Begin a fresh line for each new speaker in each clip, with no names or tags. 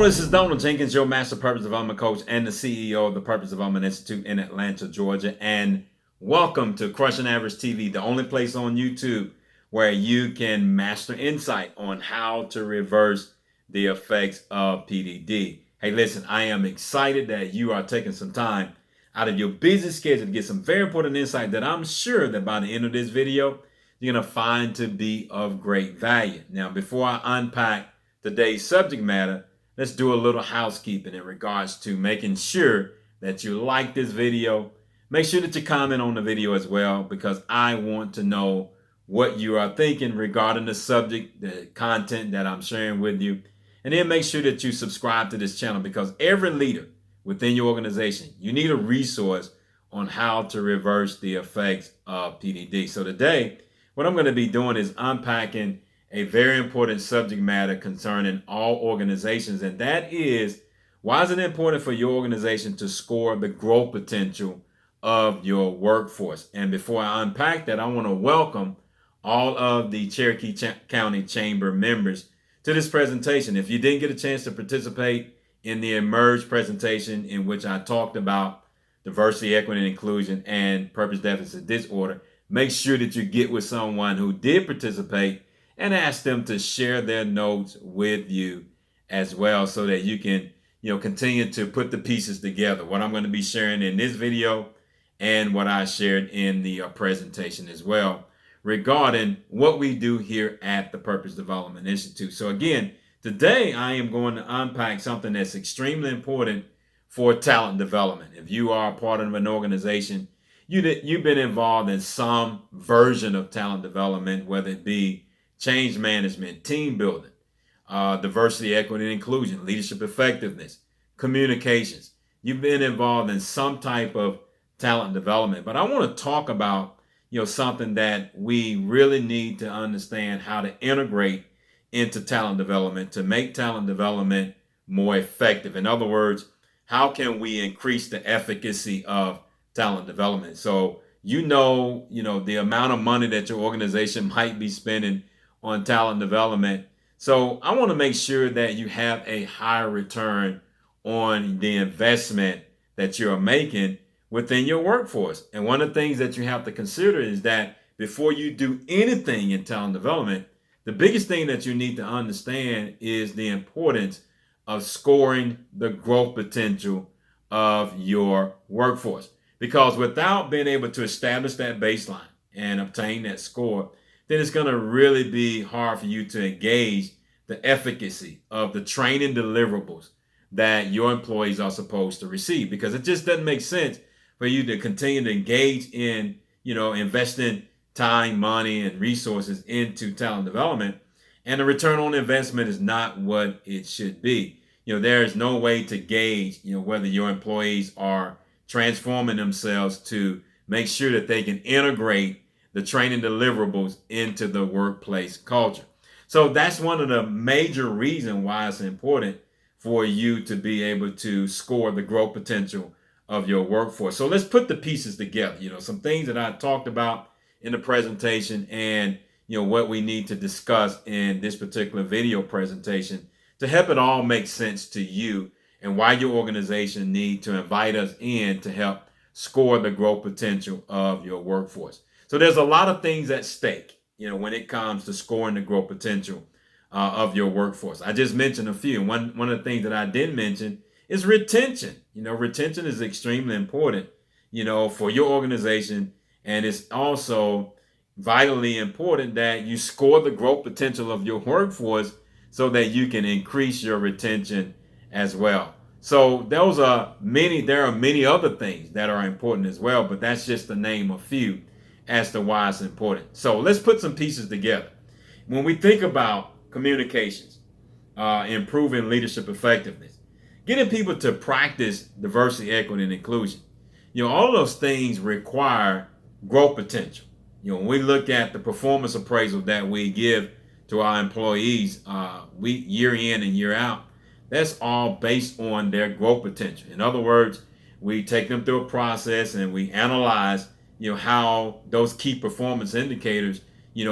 This is Donald Jenkins, your Master Purpose Development Coach and the CEO of the Purpose Development Institute in Atlanta, Georgia. And welcome to Crushing Average TV, the only place on YouTube where you can master insight on how to reverse the effects of PDD. Hey, listen, I am excited that you are taking some time out of your busy schedule to get some very important insight that I'm sure that by the end of this video, you're going to find to be of great value. Now, before I unpack today's subject matter, let's do a little housekeeping in regards to making sure that you like this video. Make sure that you comment on the video as well, because I want to know what you are thinking regarding the subject, the content that I'm sharing with you. And then make sure that you subscribe to this channel, because every leader within your organization, you need a resource on how to reverse the effects of PDD. So today, what I'm going to be doing is unpacking a very important subject matter concerning all organizations, and that is, why is it important for your organization to score the growth potential of your workforce? And before I unpack that, I want to welcome all of the Cherokee County Chamber members to this presentation. If you didn't get a chance to participate in the Emerge presentation, in which I talked about diversity, equity, and inclusion and purpose deficit disorder, make sure that you get with someone who did participate and ask them to share their notes with you as well, so that you can, continue to put the pieces together. What I'm going to be sharing in this video and what I shared in the presentation as well regarding what we do here at the Purpose Development Institute. So again, today I am going to unpack something that's extremely important for talent development. If you are a part of an organization, you've been involved in some version of talent development, whether it be change management, team building, diversity, equity, and inclusion, leadership effectiveness, communications. You've been involved in some type of talent development. But I want to talk about, something that we really need to understand how to integrate into talent development to make talent development more effective. In other words, how can we increase the efficacy of talent development? So, the amount of money that your organization might be spending on talent development. So I want to make sure that you have a higher return on the investment that you're making within your workforce. And one of the things that you have to consider is that before you do anything in talent development, the biggest thing that you need to understand is the importance of scoring the growth potential of your workforce. Because without being able to establish that baseline and obtain that score, then it's going to really be hard for you to engage the efficacy of the training deliverables that your employees are supposed to receive. Because it just doesn't make sense for you to continue to engage in, investing time, money, and resources into talent development, and the return on investment is not what it should be. There is no way to gauge, whether your employees are transforming themselves to make sure that they can integrate the training deliverables into the workplace culture. So that's one of the major reasons why it's important for you to be able to score the growth potential of your workforce. So let's put the pieces together, some things that I talked about in the presentation and, what we need to discuss in this particular video presentation to help it all make sense to you, and why your organization need to invite us in to help score the growth potential of your workforce. So there's a lot of things at stake, when it comes to scoring the growth potential of your workforce. I just mentioned a few. One of the things that I didn't mention is retention. Retention is extremely important, for your organization. And it's also vitally important that you score the growth potential of your workforce so that you can increase your retention as well. So there are many other things that are important as well, but that's just to name a few as to why it's important. So let's put some pieces together. When we think about communications, improving leadership effectiveness, getting people to practice diversity, equity, and inclusion, all of those things require growth potential. When we look at the performance appraisal that we give to our employees, year in and year out, that's all based on their growth potential. In other words, we take them through a process and we analyze, how those key performance indicators,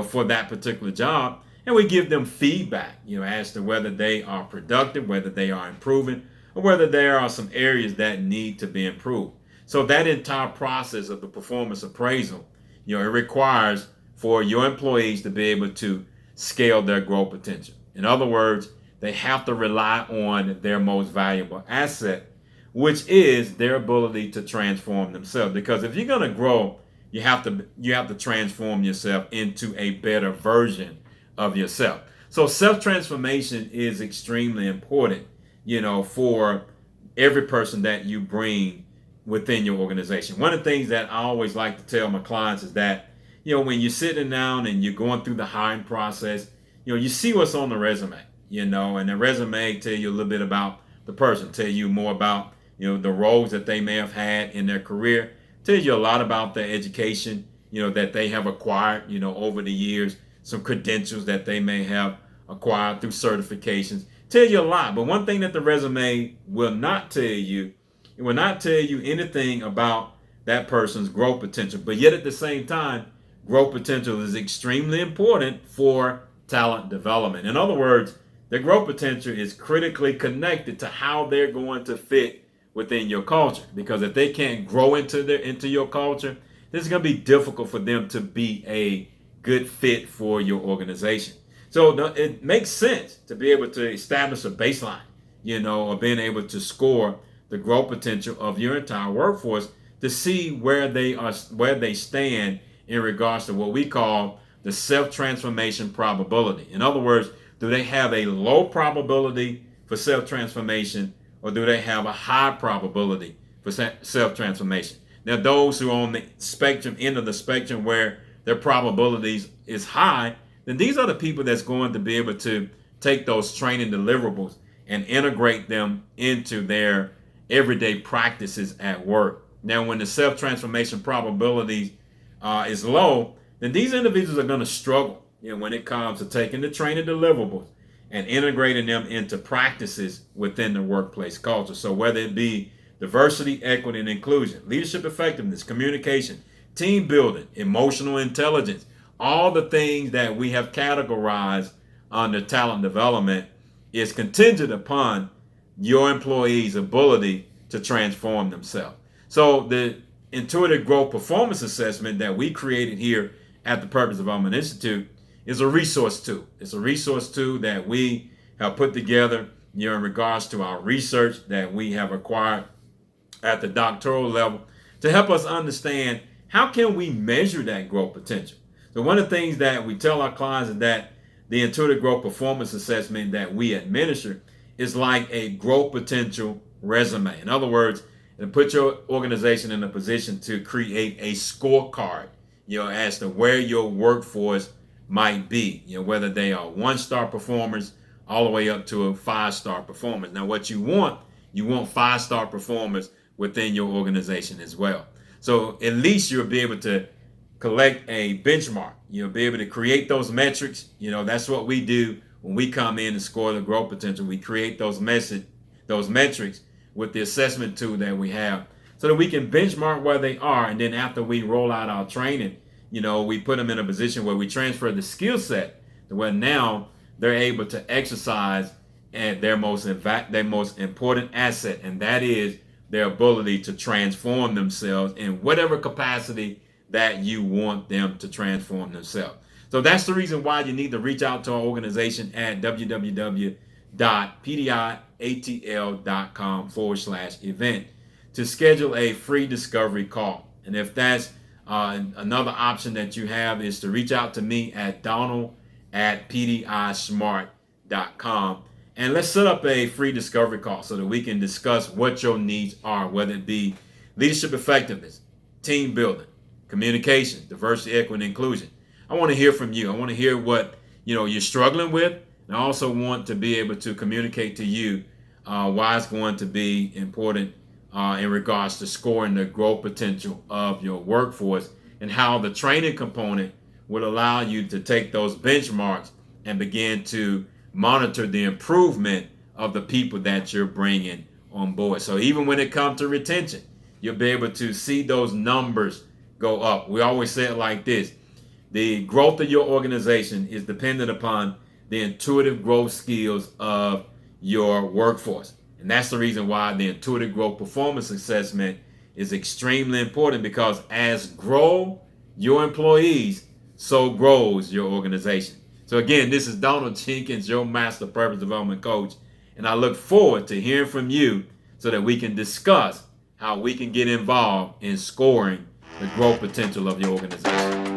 for that particular job, and we give them feedback, as to whether they are productive, whether they are improving, or whether there are some areas that need to be improved. So that entire process of the performance appraisal, it requires for your employees to be able to scale their growth potential. In other words, they have to rely on their most valuable asset, which is their ability to transform themselves. Because if you're going to grow, you have to transform yourself into a better version of yourself. So self-transformation is extremely important, for every person that you bring within your organization. One of the things that I always like to tell my clients is that, when you're sitting down and you're going through the hiring process, you see what's on the resume, and the resume tell you a little bit about the person, tell you more about, the roles that they may have had in their career, tell you a lot about their education, that they have acquired, over the years, some credentials that they may have acquired through certifications, tell you a lot. But one thing that the resume will not tell you, it will not tell you anything about that person's growth potential. But yet at the same time, growth potential is extremely important for talent development. In other words, their growth potential is critically connected to how they're going to fit within your culture. Because if they can't grow into your culture, this is going to be difficult for them to be a good fit for your organization. So it makes sense to be able to establish a baseline, or being able to score the growth potential of your entire workforce to see where they stand in regards to what we call the self-transformation probability. In other words, do they have a low probability for self-transformation, or do they have a high probability for self-transformation? Now, those who are on the end of the spectrum where their probabilities is high, then these are the people that's going to be able to take those training deliverables and integrate them into their everyday practices at work. Now, when the self-transformation probability is low, then these individuals are going to struggle, when it comes to taking the training deliverables and integrating them into practices within the workplace culture. So whether it be diversity, equity, and inclusion, leadership effectiveness, communication, team building, emotional intelligence, all the things that we have categorized under talent development is contingent upon your employees' ability to transform themselves. So the Intuitive Growth Performance Assessment that we created here at the Purpose Development Institute is a resource tool. It's a resource tool that we have put together, in regards to our research that we have acquired at the doctoral level to help us understand how can we measure that growth potential. So one of the things that we tell our clients is that the Intuitive Growth Performance Assessment that we administer is like a growth potential resume. In other words, it puts your organization in a position to create a scorecard, as to where your workforce might be, whether they are 1-star performers all the way up to a 5-star performers. Now, what you want 5-star performers within your organization as well. So at least you'll be able to collect a benchmark, be able to create those metrics. That's what we do when we come in and score the growth potential. We create those metrics with the assessment tool that we have so that we can benchmark where they are. And then after we roll out our training, we put them in a position where we transfer the skill set to where now they're able to exercise at their most important asset, and that is their ability to transform themselves in whatever capacity that you want them to transform themselves. So that's the reason why you need to reach out to our organization at www.pdiatl.com/event to schedule a free discovery call. And if that's another option that you have is to reach out to me at donald@pdismart.com. And let's set up a free discovery call so that we can discuss what your needs are, whether it be leadership effectiveness, team building, communication, diversity, equity, and inclusion. I want to hear from you. I want to hear what you're struggling with. And I also want to be able to communicate to you why it's going to be important in regards to scoring the growth potential of your workforce, and how the training component will allow you to take those benchmarks and begin to monitor the improvement of the people that you're bringing on board. So even when it comes to retention, you'll be able to see those numbers go up. We always say it like this: The growth of your organization is dependent upon the intuitive growth skills of your workforce. And that's the reason why the intuitive growth performance assessment is extremely important, because as grow your employees, so grows your organization. So again, this is Donald Jenkins, your Master Purpose Development Coach, and I look forward to hearing from you so that we can discuss how we can get involved in scoring the growth potential of your organization.